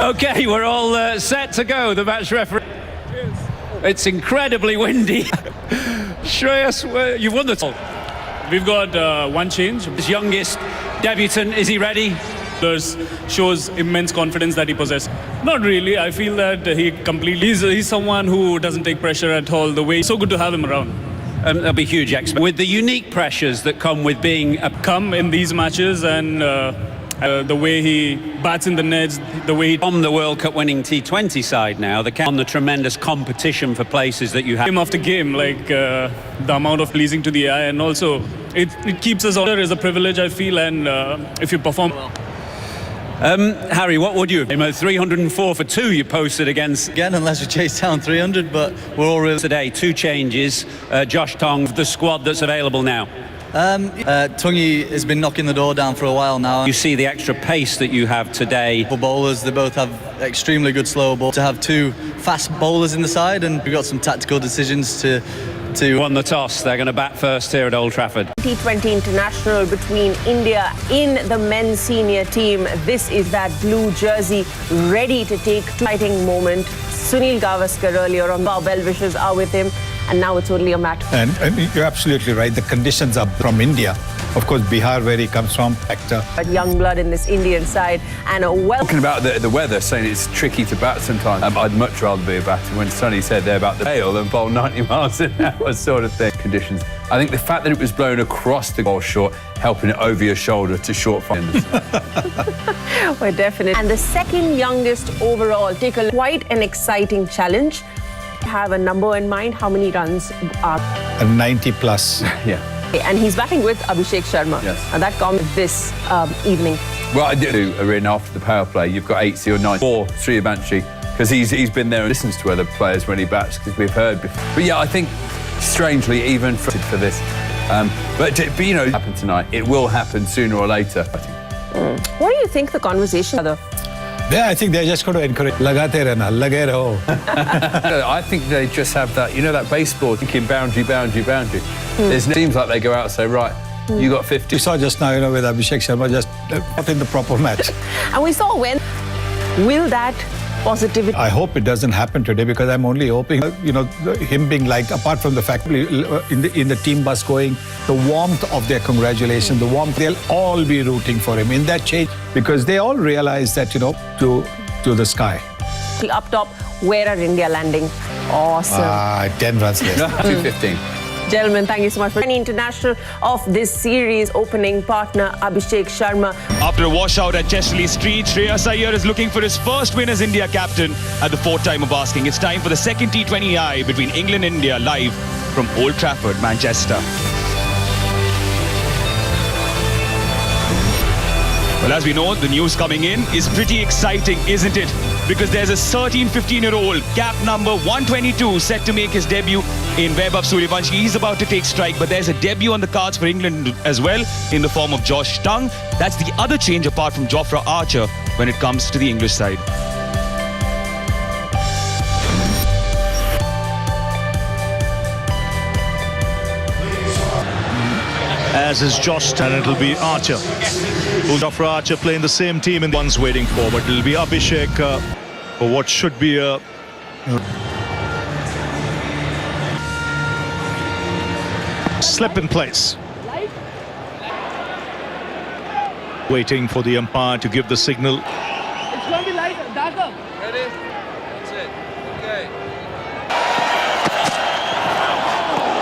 Okay, we're all set to go. The match referee. It's incredibly windy. Shreyas, you've won the title. We've got one change. His youngest debutant, is he ready? Shows immense confidence that he possesses. Not really. I feel that he completely... He's someone who doesn't take pressure at all. The way, so good to have him around. There'll be huge expect. With the unique pressures that come with being come in these matches, and the way he bats in the nets, the way he... On the World Cup winning T20 side now, on the tremendous competition for places that you have. Game after game, like the amount of pleasing to the eye, and also it keeps us order is a privilege, I feel, and if you perform well. Harry, what would you have? 304 for 2 you posted against... Again, unless we chase down 300, but we're all really... Today, 2 changes. Josh Tong, the squad that's available now. Tungi has been knocking the door down for a while now. You see the extra pace that you have today. For bowlers, they both have extremely good slow ball. To have 2 fast bowlers in the side, and we've got some tactical decisions to won the toss. They're going to bat first here at Old Trafford. T20 international between India in the men's senior team. This is that blue jersey ready to take exciting moment. Sunil Gavaskar earlier on, our well-wishers are with him, and now it's only a matter. And you're absolutely right. The conditions are from India. Of course, Bihar, where he comes from, actor. But young blood in this Indian side, and a Talking about the weather, saying it's tricky to bat sometimes. I'd much rather be a batter. When Sonny said there about the hail and bowl 90 miles an hour sort of thing. Conditions. I think the fact that it was blown across the goal short, helping it over your shoulder to short finders. Well, definitely. And the second youngest overall, take quite an exciting challenge. Have a number in mind, how many runs are? 90 plus. Yeah. And he's batting with Abhishek Sharma. Yes. And that comes this evening. Well, I do in after the power play. You've got 80 or 90 for Suryavanshi, because he's been there and listens to other players when he bats, because we've heard before. But yeah, I think strangely even for this. But you know, happen tonight. It will happen sooner or later. What do you think the conversation? Yeah, I think they're just going to encourage. Lagate rehna, lage raho. I think they just have that, you know, that baseball thinking boundary, boundary, boundary. It seems like they go out and say, right, you got 50. You saw just now, you know, with Abhishek Sharma just not in the proper match. And we saw when. Will that positivity? I hope it doesn't happen today, because I'm only hoping, you know, him being like, apart from the fact in the team bus going, the warmth of their congratulations, the warmth, they'll all be rooting for him in that change, because they all realize that, you know, to the sky. Up top, where are India landing? Awesome. 10 runs less. 215. Gentlemen, thank you so much for any international of this series. Opening partner Abhishek Sharma. After a washout at Chesterley Street, Shreyas Iyer is looking for his first win as India captain at the 4th time of asking. It's time for the second T20I between England and India, live from Old Trafford, Manchester. Well, as we know, the news coming in is pretty exciting, isn't it? Because there's a 13-15-year-old, cap number 122, set to make his debut in Vaibhav Suryavanshi. He's about to take strike, but there's a debut on the cards for England as well, in the form of Josh Tong. That's the other change apart from Jofra Archer when it comes to the English side. As is Josh, and it'll be Archer. Jofra Archer playing the same team, and one's waiting for, but it'll be Abhishek for what should be a slip in place. Waiting for the umpire to give the signal. It's going to be light, darker. Ready? That's it. Okay.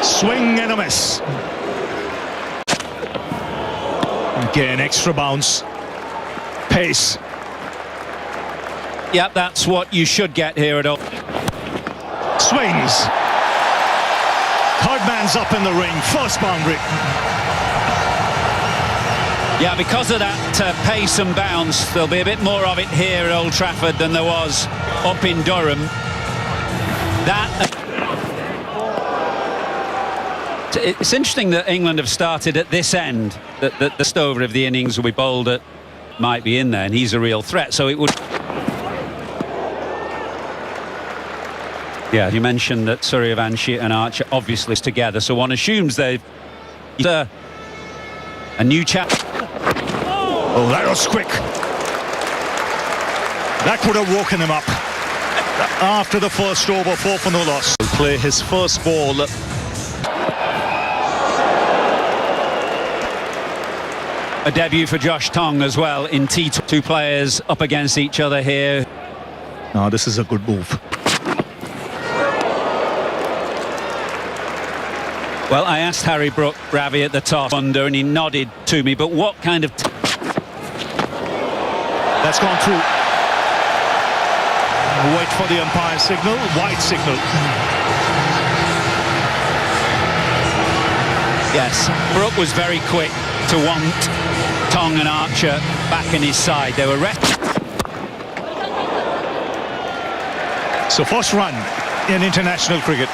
Swing and a miss. Again, extra bounce. Pace. Yep, that's what you should get here at all. Swings. Third man's up in the ring. First boundary. Yeah, because of that pace and bounce, there'll be a bit more of it here at Old Trafford than there was up in Durham. It's interesting that England have started at this end, that the stover of the innings will be bowled at, might be in there, and he's a real threat, so it would... Yeah, you mentioned that Suryavanshi and Archer obviously together, so one assumes they've... a new chap. Oh, that was quick. That would have woken him up. After the first over, 4 for no loss. He'll play his first ball. A debut for Josh Tong as well in T20. Two players up against each other here. Now this is a good move. Well, I asked Harry Brook, Ravi at the toss under, and he nodded to me, but what kind of... That's gone through. Wait for the umpire signal. White signal. Yes, Brook was very quick to want Tong and Archer back in his side. They were So first run in international cricket.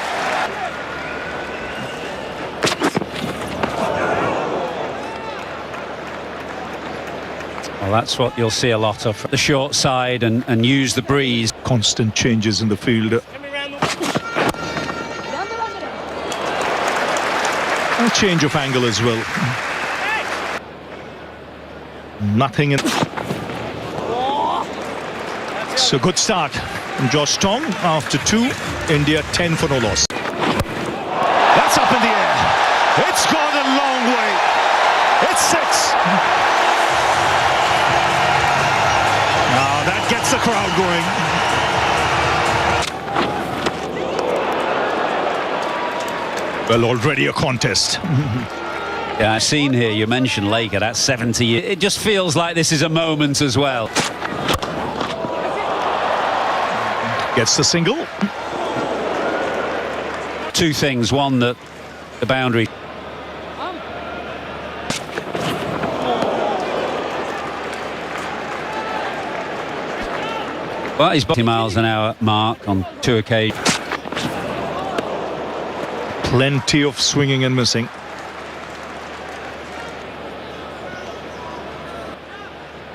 Well, that's what you'll see a lot of. The short side and use the breeze. Constant changes in the field. A change of angle as well. Nothing in. So good start from Josh Tong after 2. India 10 for no loss. That's up in the air. It's gone a long way. It's 6. Now that gets the crowd going. Well, already a contest. Yeah, I've seen here, you mentioned Laker, that's 70. It just feels like this is a moment as well. Gets the single. Two things. One, that the boundary. Well, he's 40 miles an hour mark on 2 occasions. Plenty of swinging and missing.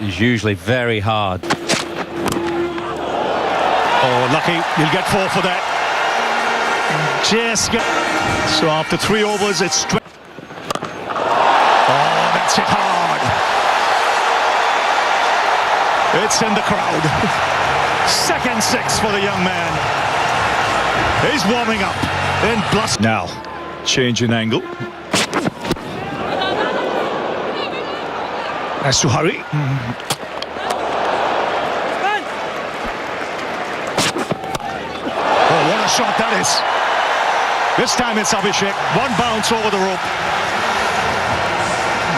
Is usually very hard. Oh, lucky. You'll get 4 for that. Just get... So after 3 overs, it's... Oh, that's hit hard. It's in the crowd. Second 6 for the young man. He's warming up. In plus. Now, change in angle. Has to hurry. Oh, what a shot that is. This time it's Abhishek. 1 bounce over the rope.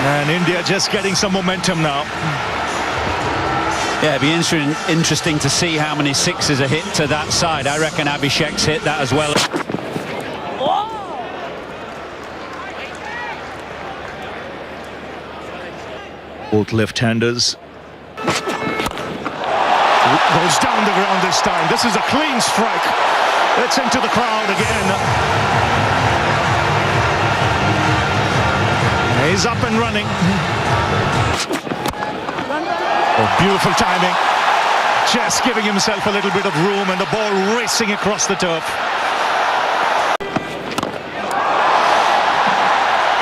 And India just getting some momentum now. Yeah, it'd be interesting to see how many 6s are hit to that side. I reckon Abhishek's hit that as well. Both left-handers. Goes down the ground this time. This is a clean strike. It's into the crowd again. He's up and running. Oh, beautiful timing. Just giving himself a little bit of room and the ball racing across the turf.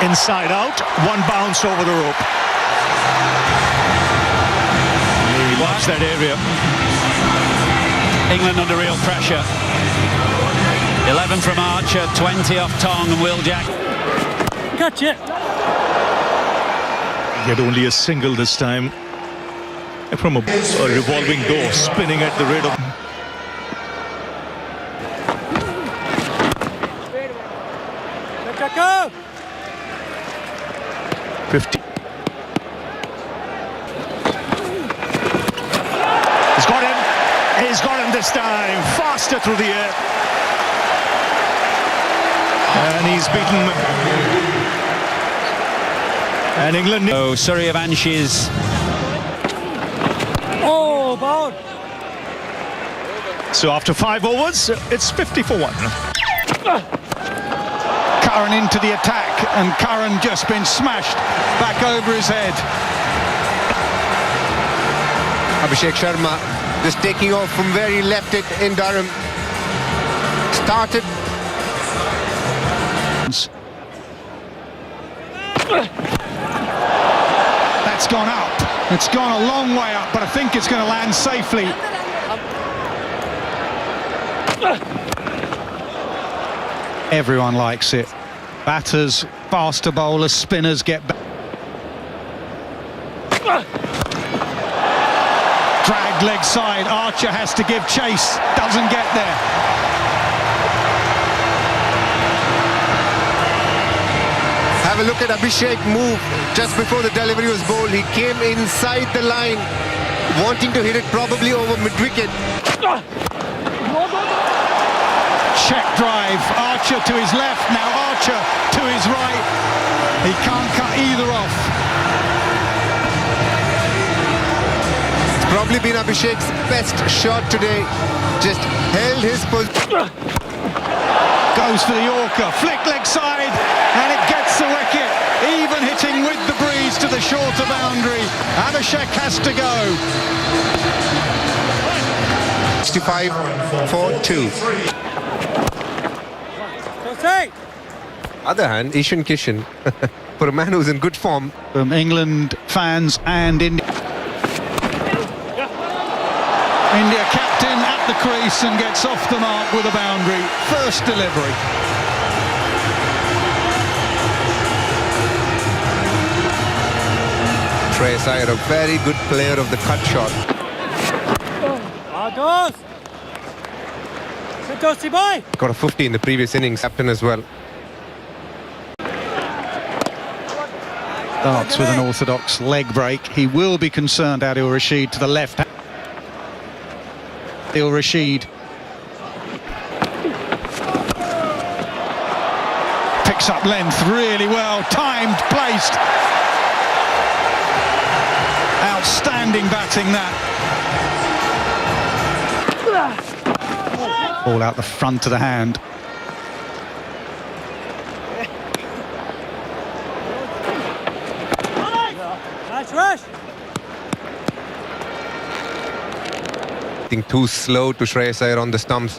Inside out, 1 bounce over the rope. He loves that area. England under real pressure. 11 from Archer, 20 off Tong and Will Jack. Catch it. Get only a single this time. From a revolving door, spinning at the rate of... Go. 50. He's got him. He's got him this time. Faster through the air. And he's beaten. And England... So Suryavansh's... Oh, bound. So after 5 overs, it's 50 for 1. Curran into the attack, and Curran just been smashed back over his head. Abhishek Sharma just taking off from where he left it in Durham. Started. That's gone up. It's gone a long way up, but I think it's going to land safely Everyone likes it. Batters, faster bowlers, spinners get back. Dragged leg side. Archer has to give chase. Doesn't get there. Have a look at Abhishek move just before the delivery was bowled. He came inside the line, wanting to hit it probably over mid-wicket. Check drive. Archer to his left. Now Archer to his right. He can't cut either off. It's probably been Abhishek's best shot today. Just held his position. Goes for the Yorker. Flick leg side. And it gets the wicket. Even hitting with the breeze to the shorter boundary. Abhishek has to go. 65 for 2. Other hand, Ishan Kishan, for a man who's in good form. From England fans and India. India captain at the crease and gets off the mark with a boundary. First delivery. Shreyas Iyer, a very good player of the cut shot. Got a 50 in the previous innings, captain as well. Starts with an orthodox leg break. He will be concerned, Adil Rashid, to the left. Adil Rashid picks up length really well, timed, placed. Outstanding batting that. Ball out the front of the hand. I think too slow to Shreyas Iyer on the stumps.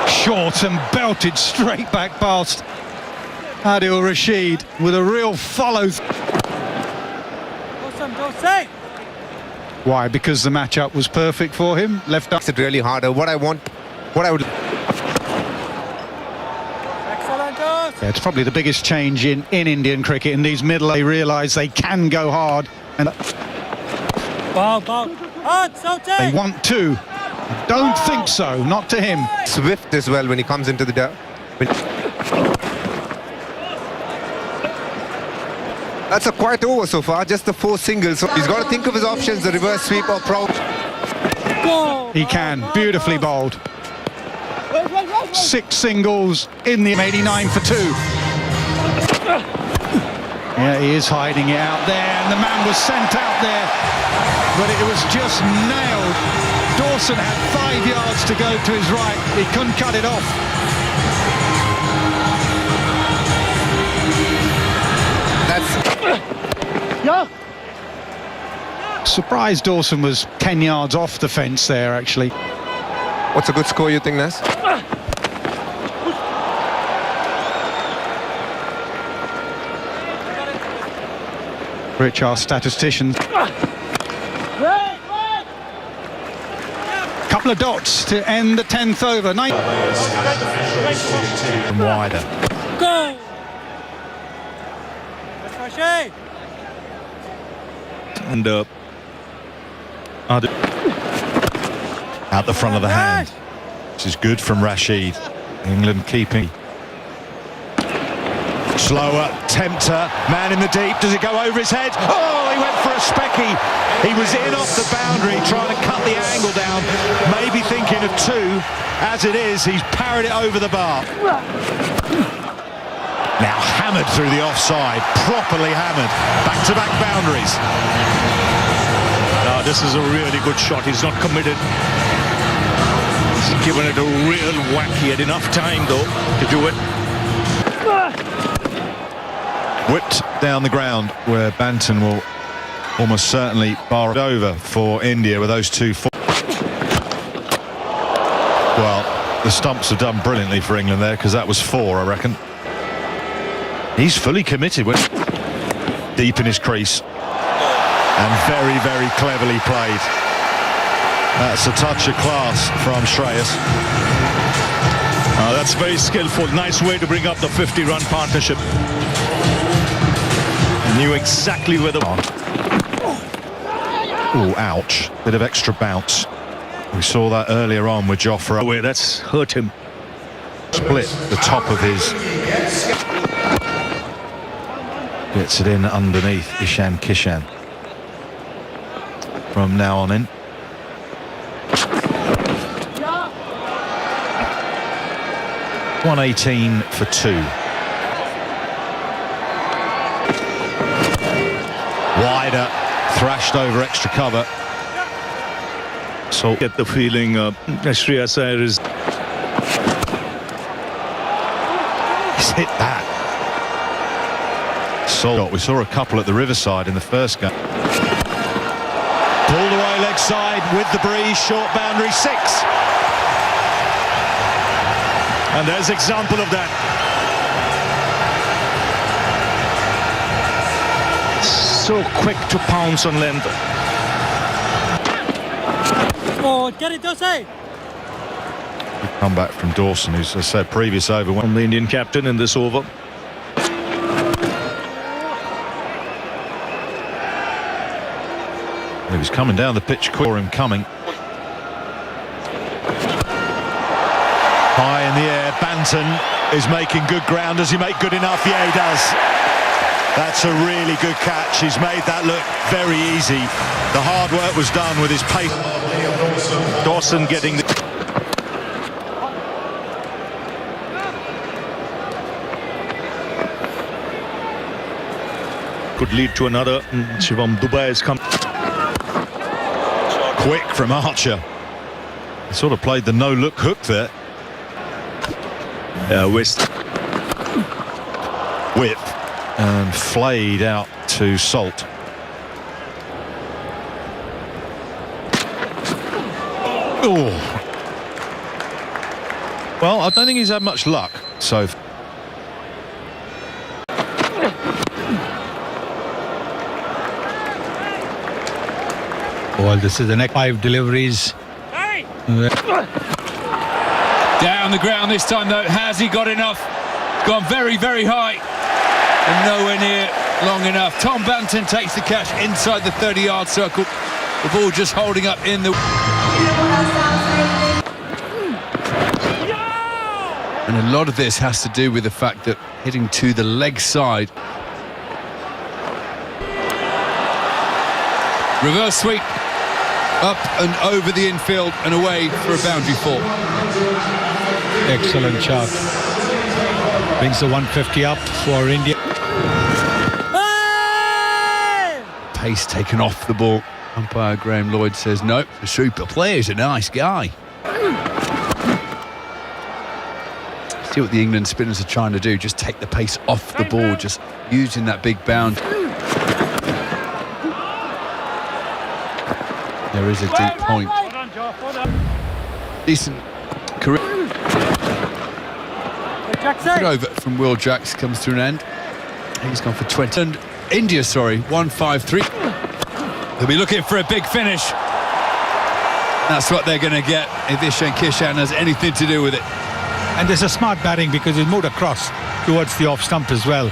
Short and belted straight back past Adil Rashid with a real follow. Why? Because the matchup was perfect for him. Left up. Makes it really harder. What I would. Yeah, it's probably the biggest change in Indian cricket in these middle. They realise they can go hard and they want to. Don't think so. Not to him. Swift as well when he comes into the That's a quiet over so far, just the 4 singles. So he's got to think of his options, the reverse sweep or pro. He can. Beautifully bowled. 6 singles in the 89 for 2. Yeah, he is hiding it out there, and the man was sent out there, but it was just nailed. Dawson had 5 yards to go to his right. He couldn't cut it off. Surprised Dawson was 10 yards off the fence there, actually. What's a good score, you think, Nas? Rich, our statistician. Couple of dots to end the 10th over. And wider. Go! And out the front of the hand. This is good from Rashid. England keeping. Slower, tempter, man in the deep. Does it go over his head? Oh, he went for a specky. He was in off the boundary, trying to cut the angle down. Maybe thinking of 2. As it is, he's parried it over the bar. Now hammered through the offside, properly hammered. Back-to-back boundaries. No, this is a really good shot. He's not committed. He's given it a real whack. He had enough time, though, to do it. Whipped down the ground, where Banton will almost certainly bar it over for India with those 2. Well, the stumps have done brilliantly for England there, because that was 4, I reckon. He's fully committed. Deep in his crease. And very, very cleverly played. That's a touch of class from Shreyas. That's very skillful. Nice way to bring up the 50-run partnership. Knew exactly where the... Oh, ouch. Bit of extra bounce. We saw that earlier on with Jofra. Oh, that's hurt him. Split the top of his... Gets it in underneath Ishan Kishan. From now on in. .118 for 2. Wider, thrashed over extra cover. So get the feeling Shreyas Iyer is... He's hit that. So we saw a couple at the Riverside in the first game. Pulled away leg side with the breeze, short boundary, 6. And there's example of that. So quick to pounce on length. Oh, get it, Dawson! Come back from Dawson, who's, as I said, previous over from the Indian captain in this over. He was coming down the pitch quick for him coming. High in the air, Banton is making good ground. Does he make good enough? Yeah, he does. That's a really good catch. He's made that look very easy. The hard work was done with his pace. Dawson getting the... Could lead to another. Shivam Dubai has come. Quick from Archer. Sort of played the no-look hook there. West. Whip. And flayed out to Salt. Oh. Well, I don't think he's had much luck so far. Well, this is the next 5 deliveries. Down the ground this time though. Has he got enough? Gone very, very high. And nowhere near long enough. Tom Banton takes the catch inside the 30-yard circle. The ball just holding up in the... And a lot of this has to do with the fact that hitting to the leg side. Reverse sweep. Up and over the infield and away for a boundary fall. Excellent shot. Brings the 150 up for India. Hey! Pace taken off the ball. Umpire Graham Lloyd says no. The super player's a nice guy. See what the England spinners are trying to do. Just take the pace off the ball. Just using that big bound. There is a deep point. Decent career. Over from Will Jacks comes to an end. He's gone for 20. And India, 1-5-3. They'll be looking for a big finish. That's what they're going to get if Ishan Kishan has anything to do with it. And there's a smart batting because he's moved across towards the off stump as well.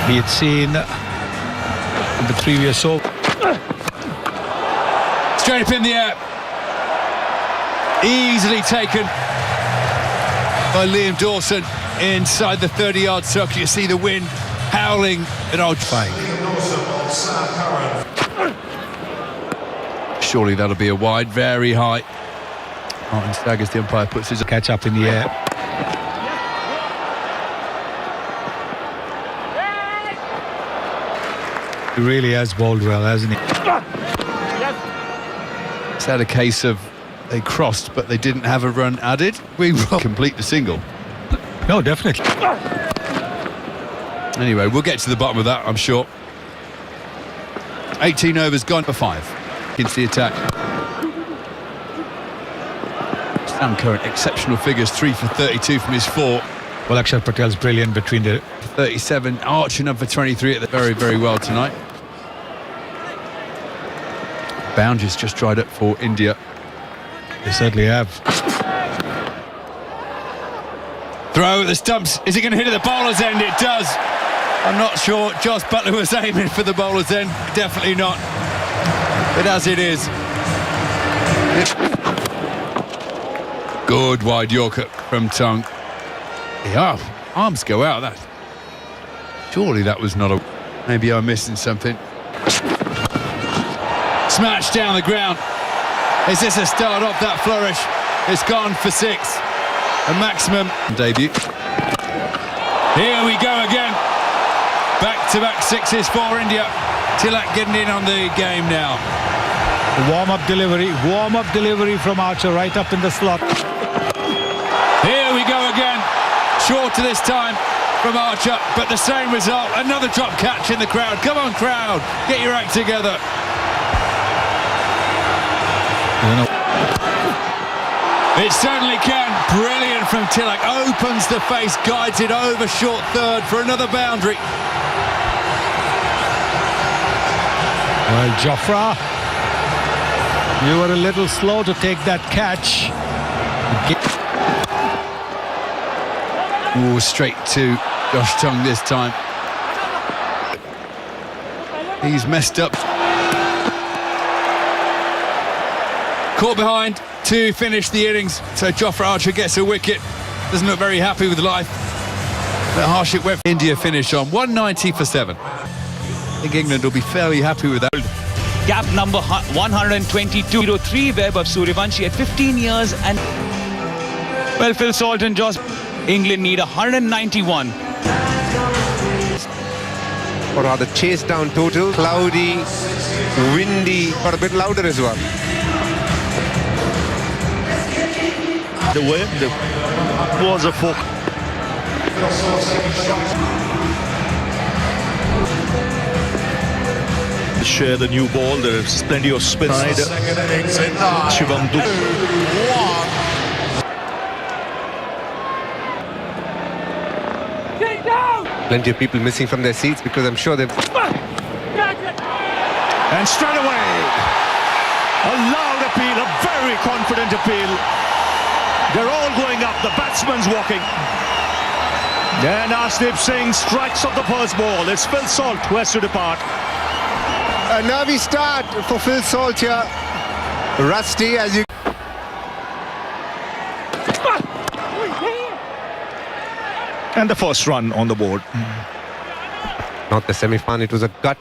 We had seen in the previous over. Straight up in the air. Easily taken by Liam Dawson inside the 30-yard circle. You see the wind howling at Old Fang. Surely that'll be a wide, very high. Martin Staggers, the umpire, puts his Catch up in the air. He really has bowled well, hasn't he? Is that a case of they crossed but they didn't have a run added? We will complete the single. No, definitely. Anyway, we'll get to the bottom of that, I'm sure. 18 overs gone for 5. Into the attack. Sam Curran, exceptional figures, 3 for 32 from his 4. Well, Akshar Patel's brilliant between the 37, Archer number 23 at the very, very well tonight. Boundaries just dried up for India. They certainly have. Throw at the stumps. Is it going to hit at the bowler's end? It does. I'm not sure Joss Butler was aiming for the bowler's end. Definitely not. But as it is. Good wide Yorker from Tongue. Yeah, arms go out. That. Surely that was not a... Maybe I'm missing something. Smash down the ground. Is this a start off that flourish? It's gone for 6. A maximum debut. Here we go again. Back-to-back 6s for India. Tilak getting in on the game now. Warm-up delivery from Archer right up in the slot. Here we go again. Shorter this time from Archer, but the same result. Another drop catch in the crowd. Come on, crowd. Get your act together. It certainly can. Brilliant from Tilak. Opens the face, guides it over short third for another boundary. Well, Jofra, you were a little slow to take that catch. Ooh, straight to Josh Tongue this time. He's messed up. Caught behind to finish the innings. So Jofra Archer gets a wicket. Doesn't look very happy with life. But Harshit went for India finish on 190 for 7. I think England will be fairly happy with that. Gap number 122. 3 Webb of Suryavanshi at 15 years and... Well, Phil Salt and Joss... England need 191. Or rather chase down total. Cloudy, windy, but a bit louder as well. The wind was a fork. Share the new ball. There's plenty of spin side. Shivam Plenty of people missing from their seats because I'm sure they've... And straight away, a loud appeal, a very confident appeal. They're all going up, the batsman's walking. And Arshdeep Singh strikes off the first ball. It's Phil Salt who has to depart. A nervy start for Phil Salt here. Rusty as you... And the first run on the board. Not the semi-final, it was a gut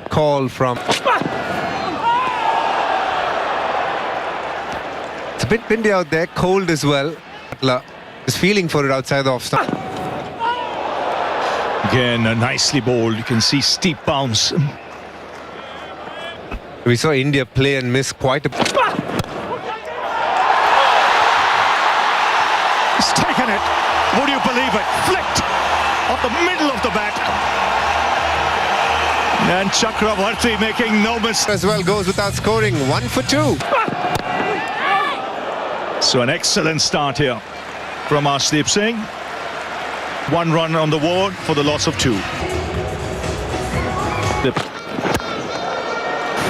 call from... It's a bit windy out there, cold as well. Butler is feeling for it outside the off-stump. Again, nicely bowled. You can see steep bounce. We saw India play and miss quite a... He's taken it. Would you believe it? Flicked off the middle of the bat. And Chakravarti making no mistake. As well goes without scoring. 1 for 2. So an excellent start here from Arshdeep Singh. 1 run on the board for the loss of 2.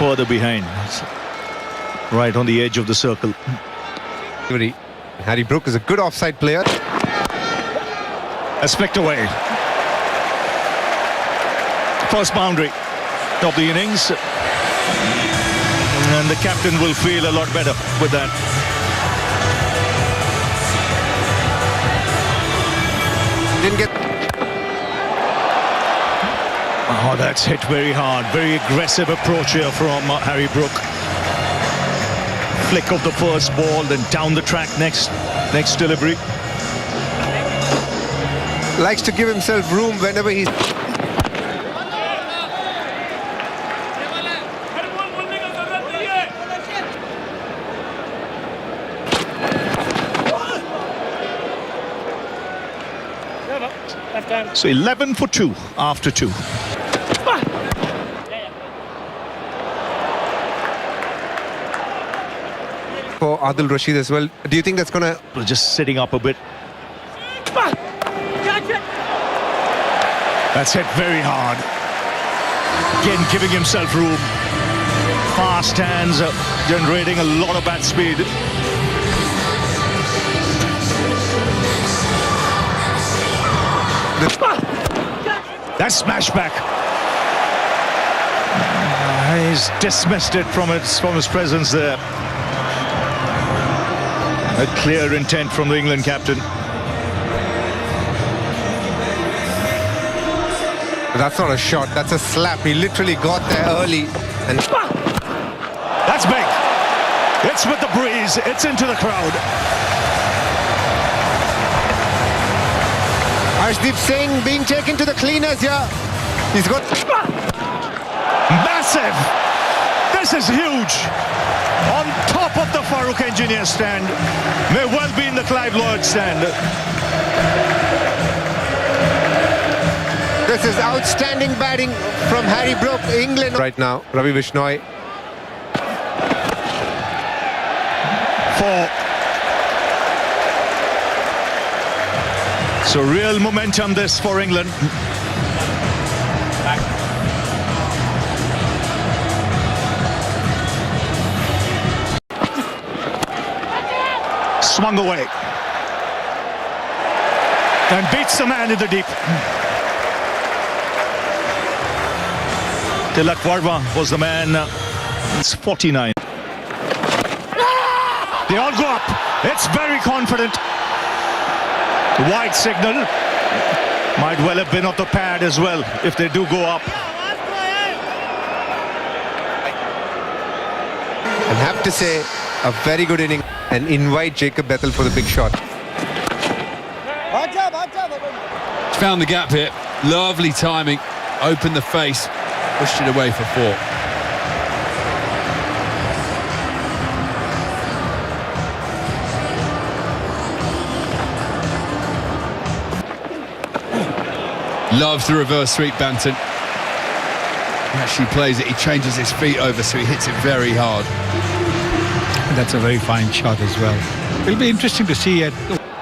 Further behind. Right on the edge of the circle. Harry Brook is a good offside player. Has flicked away. First boundary of the innings. And the captain will feel a lot better with that. Didn't get... Oh, that's hit very hard. Very aggressive approach here from Harry Brook. Flick of the first ball, then down the track next delivery. Likes to give himself room whenever he's... So 11 for 2 after 2. For Adil Rashid as well. Do you think that's going to... Just sitting up a bit. That's hit very hard. Again, giving himself room. Fast hands, generating a lot of bat speed. That smash back. He's dismissed it from his presence there. A clear intent from the England captain. That's not a shot, that's a slap. He literally got there early and... That's big. It's with the breeze. It's into the crowd. Arshdeep Singh being taken to the cleaners here. He's got... Massive. This is huge. On top of the Farooq Engineer stand. May well be in the Clive Lloyd stand. This is outstanding batting from Harry Brook, England. Right now, Ravi Bishnoi. 4. So real momentum this for England. Swung away. And beats the man in the deep. Tilak Varma was the man. It's 49. They all go up. It's very confident. Wide signal. Might well have been off the pad as well if they do go up. And have to say, a very good inning and invite Jacob Bethel for the big shot. Found the gap here. Lovely timing. Opened the face. Pushed it away for 4. Loves the reverse sweep, Banton. He actually plays it. He changes his feet over, so he hits it very hard. That's a very fine shot as well. It'll be interesting to see it.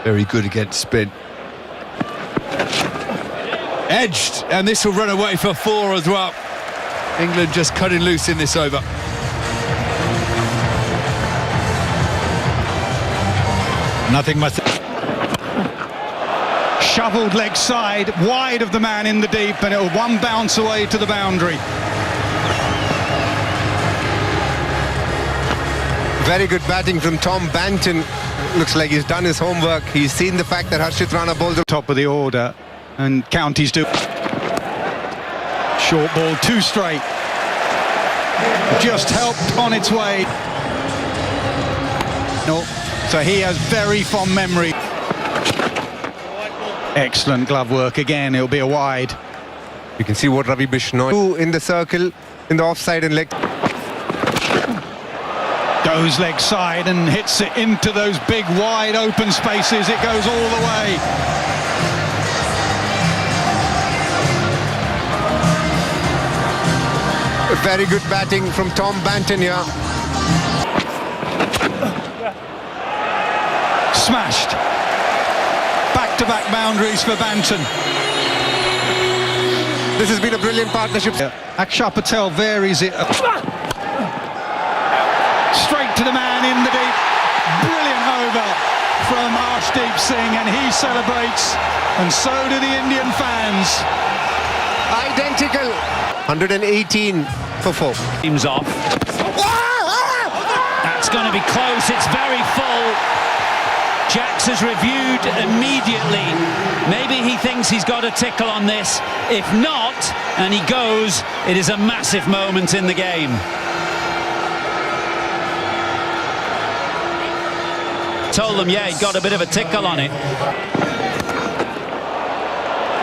Very good against spin. Edged, and this will run away for 4 as well. England just cutting loose in this over. Nothing much. Shoveled leg side, wide of the man in the deep, and it'll one bounce away to the boundary. Very good batting from Tom Banton. Looks like he's done his homework. He's seen the fact that Harshit Rana bowled the Top of the order, and counties do. Short ball, 2 straight. Just helped on its way. No, so he has very fond memory. Excellent glove work again. It'll be a wide. You can see what Ravi Bishnoi do in the circle, in the offside and leg. Goes leg side and hits it into those big wide open spaces. It goes all the way. Very good batting from Tom Banton here. Smashed. Back-to-back boundaries for Banton. This has been a brilliant partnership. Akshar Patel varies it. Straight to the man in the deep. Brilliant over from Arshdeep Singh, and he celebrates, and so do the Indian fans. Identical. 118 for 4. Team's off. That's going to be close. It's very full. Jax has reviewed immediately. Maybe he thinks he's got a tickle on this. If not, and he goes, it is a massive moment in the game. Told them, yeah, he'd got a bit of a tickle on it.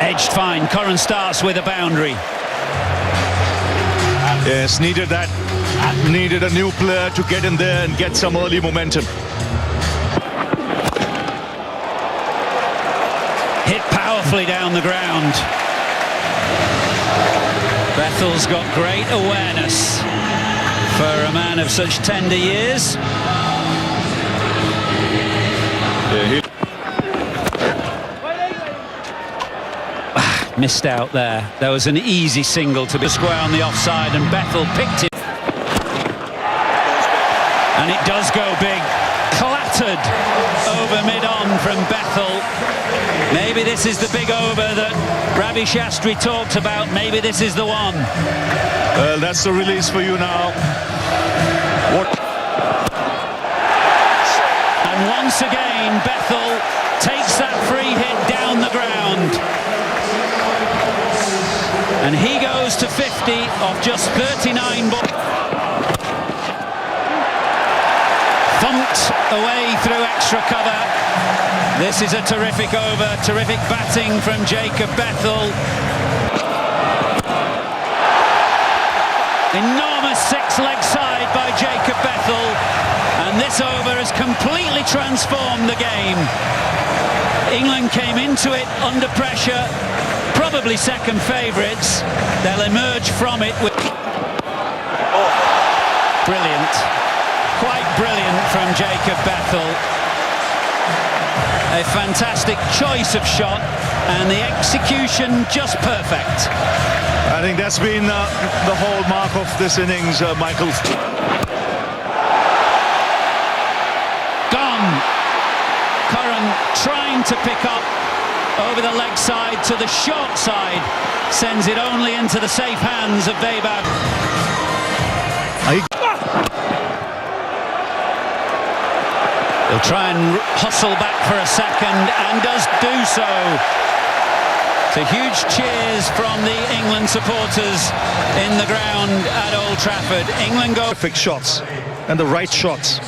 Edged fine. Curran starts with a boundary. Yes, needed that. Needed a new player to get in there and get some early momentum. Hit powerfully down the ground. Bethel's got great awareness for a man of such tender years. Missed out there. There was an easy single to be square on the offside, and Bethel picked it. And it does go big. Clattered over mid-on from Bethel. Maybe this is the big over that Ravi Shastri talked about. Maybe this is the one. Well, that's the release for you now. And once again, Bethel takes that free hit down the ground. And he goes to 50 off just 39 balls. Thumped away through extra cover. This is a terrific over, terrific batting from Jacob Bethel. Enormous six-leg side by Jacob Bethel, and this over has completely transformed the game. England came into it under pressure, probably second favourites. They'll emerge from it with... Brilliant. Quite brilliant from Jacob Bethel. A fantastic choice of shot, and the execution just perfect. I think that's been the hallmark of this innings, Michael. Gone. Curran trying to pick up over the leg side to the short side. Sends it only into the safe hands of Weber. He'll try and hustle back for a second, and does do so. So huge cheers from the England supporters in the ground at Old Trafford. England go... Perfect shots, and the right shots.